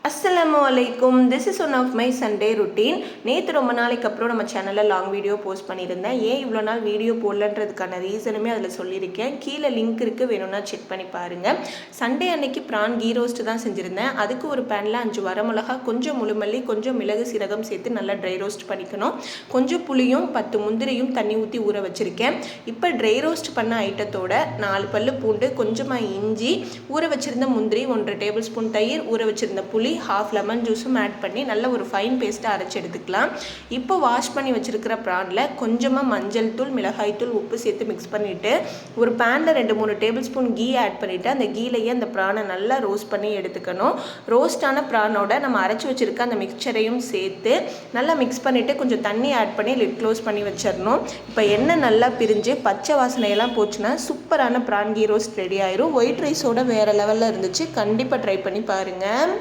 Assalamualaikum. This is one of my Sunday routine. நேற்று ரொம்ப நாளைக்கு அப்புறம் நம்ம சேனலில் லாங் வீடியோ போஸ்ட் பண்ணியிருந்தேன். ஏன் இவ்வளோ நாள் வீடியோ போடலன்றதுக்கான ரீசனுமே அதில் சொல்லியிருக்கேன். கீழே லிங்க் இருக்குது, வேணும்னா செக் பண்ணி பாருங்கள். சண்டே அன்னைக்கு ப்ரான் கீ ரோஸ்ட் தான் செஞ்சுருந்தேன். அதுக்கு ஒரு பேனில் 5 வரமிளகா, கொஞ்சம் முழுமல்லி, கொஞ்சம் மிளகு சீரகம் சேர்த்து நல்லா ட்ரை ரோஸ்ட் பண்ணிக்கணும். கொஞ்சம் புளியும் 10 முந்திரியும் தண்ணி ஊற்றி ஊற வச்சுருக்கேன். இப்போ ட்ரை ரோஸ்ட் பண்ண ஐட்டத்தோட 4 பல்லு பூண்டு, கொஞ்சமாக இஞ்சி, ஊற வச்சுருந்த முந்திரி, 1.5 டேபிள் ஸ்பூன் தயிர், ஊற வச்சுருந்த புளி, ஹாஃப் லெமன் ஜூஸும் ஆட் பண்ணி நல்ல ஒரு ஃபைன் பேஸ்ட்டாக அரைச்சி எடுத்துக்கலாம். இப்போ வாஷ் பண்ணி வச்சுருக்கிற ப்ரானில் கொஞ்சமாக மஞ்சள் தூள், மிளகாய் தூள், உப்பு சேர்த்து மிக்ஸ் பண்ணிவிட்டு ஒரு பேனில் 2-3 டேபிள் ஸ்பூன் கீ ஆட் பண்ணிவிட்டு அந்த கீலையே அந்த ப்ரானை நல்லா ரோஸ்ட் பண்ணி எடுத்துக்கணும். ரோஸ்டான ப்ரானோட நம்ம அரைச்சி வச்சுருக்க அந்த மிக்சரையும் சேர்த்து நல்லா மிக்ஸ் பண்ணிவிட்டு கொஞ்சம் தண்ணி ஆட் பண்ணி லிட் க்ளோஸ் பண்ணி வச்சிடணும். இப்போ எண்ணெய் நல்லா பிரிஞ்சு பச்சை வாசனையெல்லாம் போச்சுன்னா சூப்பரான ப்ரான் கீ ரோஸ்ட் ரெடி ஆயிரும். ஒயிட் ரைஸோட வேறு லெவலில் இருந்துச்சு. கண்டிப்பாக ட்ரை பண்ணி பாருங்கள்.